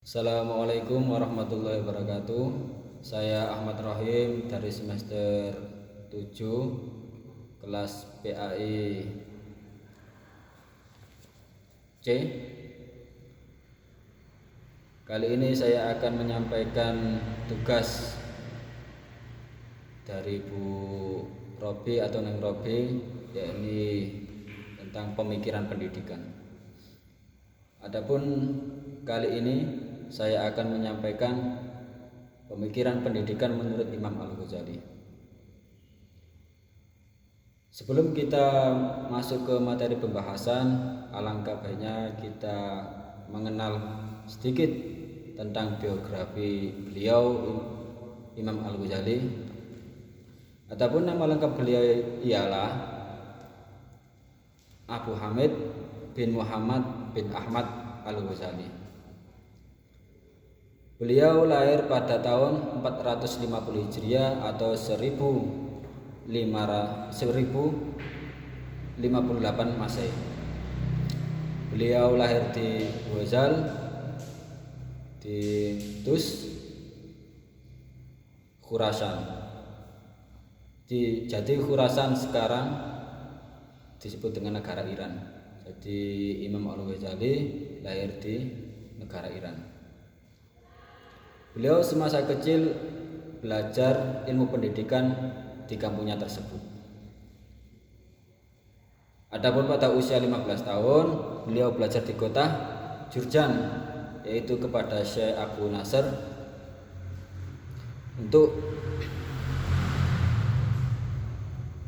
Assalamualaikum warahmatullahi wabarakatuh. Saya Ahmad Rohim dari semester 7 kelas PAI C. Kali ini saya akan menyampaikan tugas dari Bu Robi atau Neng Robi, yakni tentang pemikiran pendidikan. Adapun kali ini saya akan menyampaikan pemikiran pendidikan menurut Imam Al-Ghazali. Sebelum kita masuk ke materi pembahasan, alangkah baiknya kita mengenal sedikit tentang biografi beliau Imam Al-Ghazali. Adapun nama lengkap beliau ialah Abu Hamid bin Muhammad bin Ahmad Al-Ghazali. Beliau lahir pada tahun 450 Hijriah atau 1058 Masehi. Beliau lahir di Ghazal di Tus, Khurasan. Jadi Khurasan sekarang disebut dengan negara Iran. Jadi Imam Al-Ghazali lahir di negara Iran. Beliau semasa kecil belajar ilmu pendidikan di kampungnya tersebut. Adapun pada usia 15 tahun, beliau belajar di kota Jurjan, yaitu kepada Syekh Abu Nasr untuk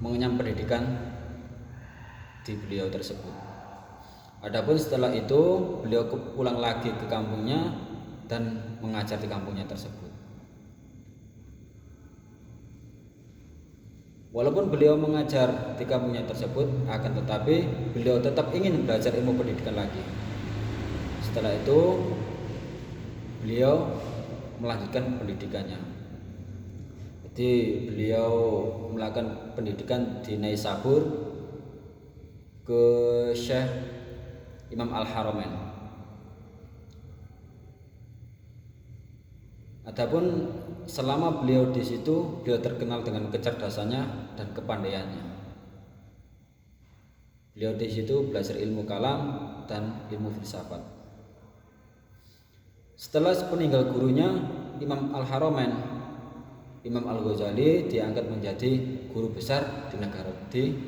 mengenyam pendidikan di beliau tersebut. Adapun setelah itu beliau pulang lagi ke kampungnya dan mengajar di kampungnya tersebut. Walaupun beliau mengajar di kampungnya tersebut, akan tetapi beliau tetap ingin belajar ilmu pendidikan lagi. Setelah itu beliau melanjutkan pendidikannya. Jadi beliau melakukan pendidikan di Naisabur ke Syekh Imam Al-Haramain. Adapun selama beliau di situ, beliau terkenal dengan kecerdasannya dan kepandaiannya. Beliau di situ belajar ilmu kalam dan ilmu filsafat. Setelah sepeninggal gurunya Imam Al-Haramain, Imam Al-Ghazali diangkat menjadi guru besar di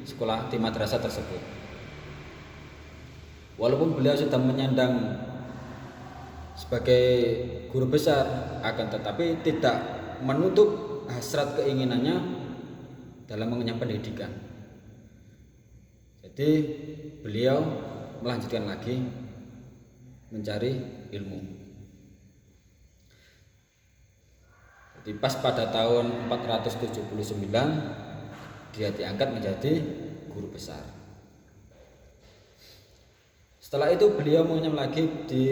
sekolah di madrasah tersebut. Walaupun beliau sudah menyandang sebagai guru besar, akan tetapi tidak menutup hasrat keinginannya dalam mengenyam pendidikan. Jadi beliau melanjutkan lagi mencari ilmu. Jadi pas pada tahun 479 dia diangkat menjadi guru besar. Setelah itu beliau mengenyam lagi di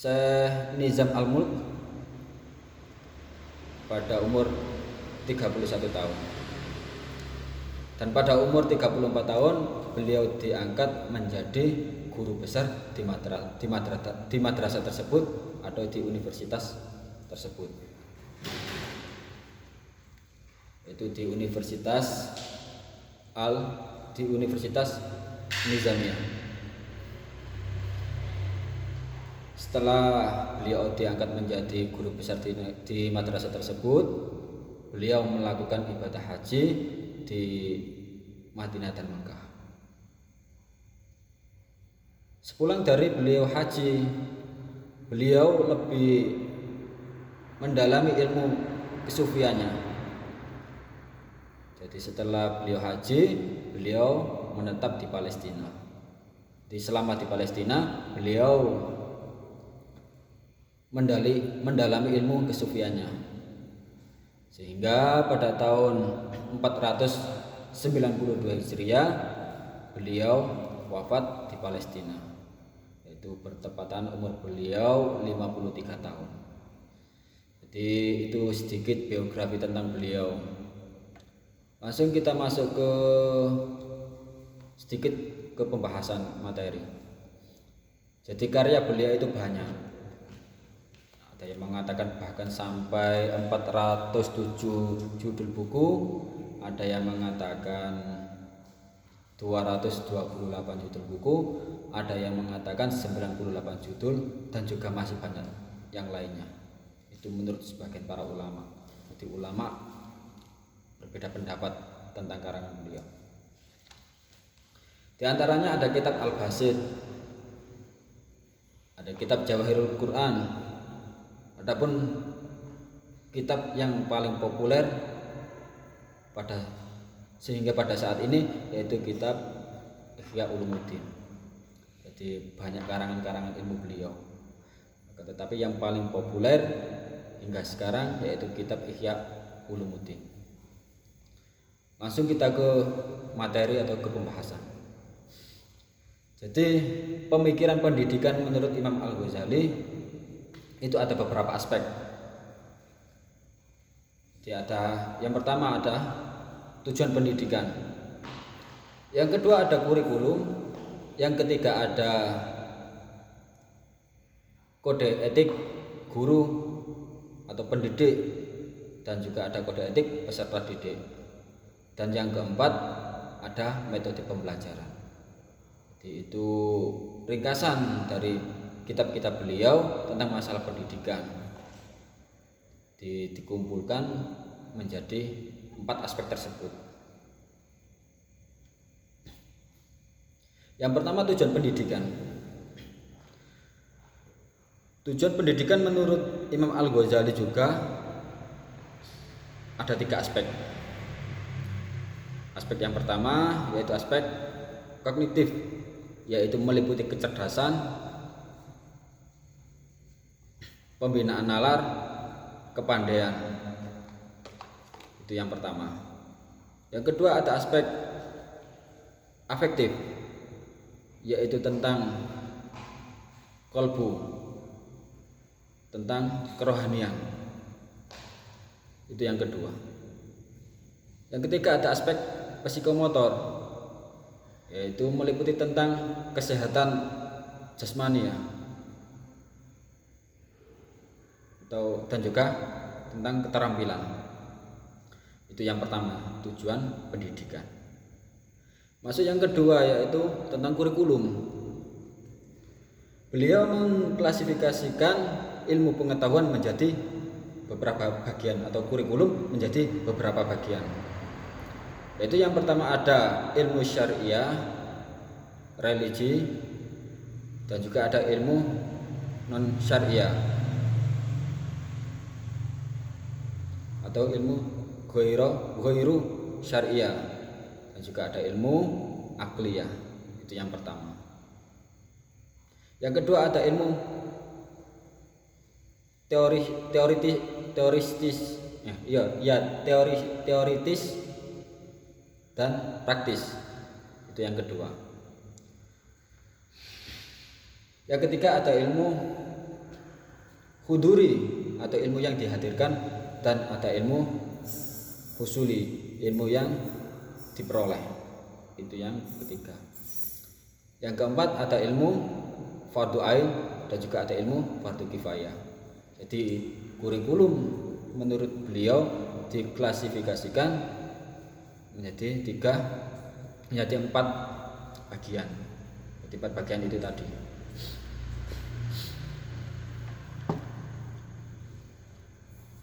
Syekh Nizam Al-Mulk pada umur 31 tahun. Dan pada umur 34 tahun beliau diangkat menjadi guru besar di madrasah tersebut atau di universitas tersebut. Itu di Universitas Nizamiyah. Setelah beliau diangkat menjadi guru besar di madrasah tersebut, beliau melakukan ibadah haji di Madinah dan Mekah. Sepulang dari beliau haji, beliau lebih mendalami ilmu kesufiannya. Jadi setelah beliau haji, beliau menetap di Palestina. Selama di Palestina, beliau mendalami ilmu kesufiannya. Sehingga pada tahun 492 Hijriah beliau wafat di Palestina. Itu bertepatan umur beliau 53 tahun. Jadi itu sedikit biografi tentang beliau. Langsung kita masuk sedikit ke pembahasan materi. Jadi karya beliau itu banyak. Ada yang mengatakan bahkan sampai 407 judul buku, ada yang mengatakan 228 judul buku, ada yang mengatakan 98 judul, dan juga masih banyak yang lainnya. Itu menurut sebagian para ulama. Jadi ulama berbeda pendapat tentang karangan beliau. Di antaranya ada kitab Al-Basit, ada kitab Jawahirul Quran. Adapun kitab yang paling populer sehingga pada saat ini yaitu kitab Ihya Ulumuddin. Jadi banyak karangan-karangan ilmu beliau. Tetapi yang paling populer hingga sekarang yaitu kitab Ihya Ulumuddin. Langsung kita ke materi atau ke pembahasan. Jadi pemikiran pendidikan menurut Imam Al-Ghazali itu ada beberapa aspek. Yang pertama ada tujuan pendidikan. Yang kedua ada kurikulum. Yang ketiga ada kode etik guru atau pendidik, dan juga ada kode etik peserta didik. Dan yang keempat ada metode pembelajaran. Jadi itu ringkasan dari kitab-kitab beliau tentang masalah pendidikan. Dikumpulkan menjadi 4 aspek tersebut. Yang pertama tujuan pendidikan. Tujuan pendidikan menurut Imam Al-Ghazali juga ada 3 aspek. Aspek yang pertama yaitu aspek kognitif, yaitu meliputi kecerdasan, pembinaan nalar, kepandaian. Itu yang pertama. Yang kedua ada aspek afektif, yaitu tentang kolbu, tentang kerohanian. Itu yang kedua. Yang ketiga ada aspek psikomotor, yaitu meliputi tentang kesehatan jasmani dan juga tentang keterampilan. Itu yang pertama, tujuan pendidikan. Masuk yang kedua yaitu tentang kurikulum. Beliau mengklasifikasikan ilmu pengetahuan menjadi beberapa bagian atau kurikulum menjadi beberapa bagian. Yaitu yang pertama ada ilmu syariah, religi, dan juga ada ilmu non syariah atau ilmu ghairu syariah, dan juga ada ilmu akliyah. Itu yang pertama. Yang kedua ada ilmu teoritis dan praktis. Itu yang kedua. Yang ketiga ada ilmu huduri atau ilmu yang dihadirkan, dan ada ilmu husuli, ilmu yang diperoleh. Itu yang ketiga. Yang keempat ada ilmu fardu ain, dan juga ada ilmu fardu kifayah. Jadi kurikulum menurut beliau diklasifikasikan menjadi 4 bagian. Jadi 4 bagian itu tadi.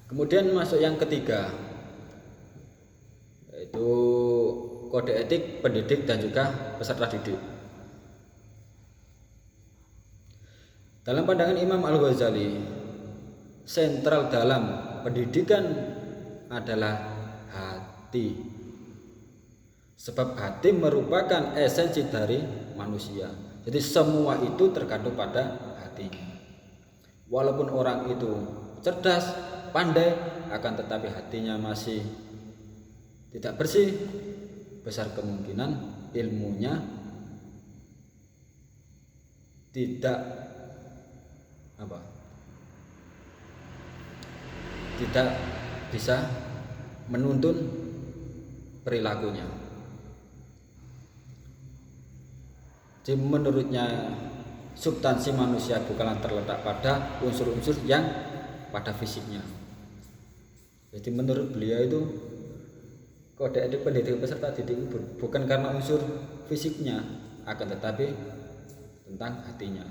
Kemudian masuk yang ketiga, yaitu kode etik pendidik dan juga peserta didik. Dalam pandangan Imam Al-Ghazali, sentral dalam pendidikan adalah hati. Sebab hati merupakan esensi dari manusia. Jadi semua itu tergantung pada hati. Walaupun orang itu cerdas, pandai, akan tetapi hatinya masih tidak bersih, besar kemungkinan ilmunya tidak bisa menuntun perilakunya. Jadi menurutnya substansi manusia bukanlah terletak pada unsur-unsur yang pada fisiknya. Jadi menurut beliau itu kode etik pendidik peserta didik bukan karena unsur fisiknya, akan tetapi tentang hatinya.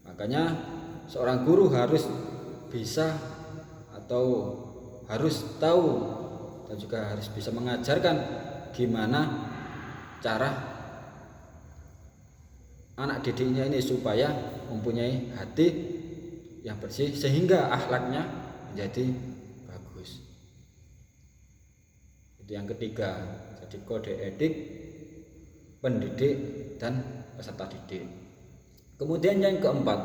Makanya seorang guru harus bisa atau harus tahu dan juga harus bisa mengajarkan gimana cara anak didiknya ini supaya mempunyai hati yang bersih sehingga akhlaknya menjadi bagus. Itu yang ketiga. Jadi kode etik pendidik dan peserta didik. Kemudian yang keempat,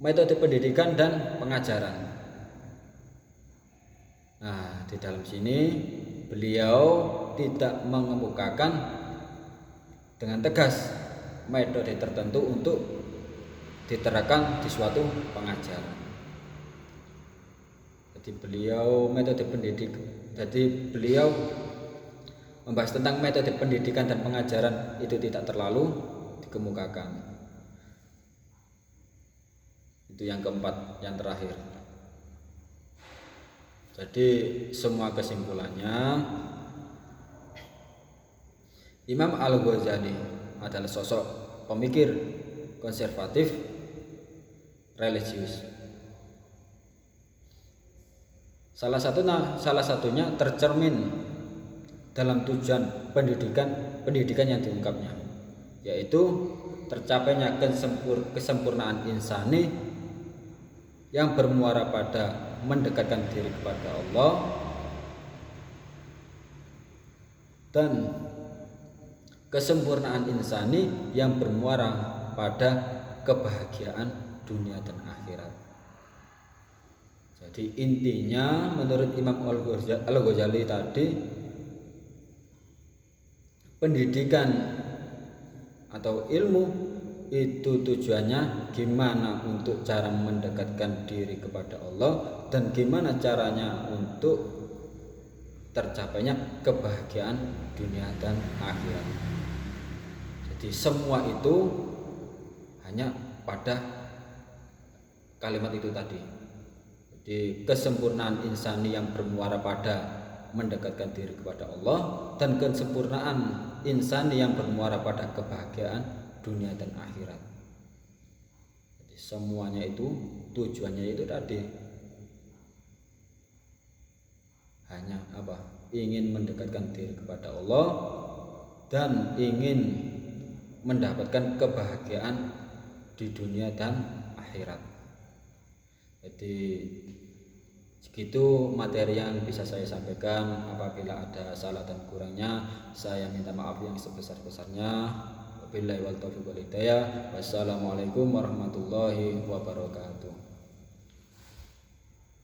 metode pendidikan dan pengajaran. Nah, di dalam sini beliau tidak mengemukakan dengan tegas metode tertentu untuk diterapkan di suatu pengajaran. Jadi beliau membahas tentang metode pendidikan dan pengajaran itu tidak terlalu dikemukakan. Itu yang keempat, yang terakhir. Jadi semua kesimpulannya, Imam Al-Ghazali adalah sosok pemikir konservatif religius. Salah satunya tercermin dalam tujuan pendidikan yang diungkapnya, yaitu tercapainya kesempurnaan insani yang bermuara pada mendekatkan diri kepada Allah dan kesempurnaan insani yang bermuara pada kebahagiaan dunia dan akhirat. Jadi intinya menurut Imam Al-Ghazali tadi, pendidikan atau ilmu itu tujuannya gimana untuk cara mendekatkan diri kepada Allah dan gimana caranya untuk tercapainya kebahagiaan dunia dan akhirat. Jadi semua itu hanya pada kalimat itu tadi. Jadi kesempurnaan insani yang bermuara pada mendekatkan diri kepada Allah dan kesempurnaan insani yang bermuara pada kebahagiaan dunia dan akhirat. Jadi semuanya itu tujuannya itu tadi hanya ingin mendekatkan diri kepada Allah dan ingin mendapatkan kebahagiaan di dunia dan akhirat. Jadi segitu materi yang bisa saya sampaikan. Apabila ada salah dan kurangnya, saya minta maaf yang sebesar-besarnya. Wabillahi wal taufiq wal hidayah. Wassalamualaikum warahmatullahi wabarakatuh.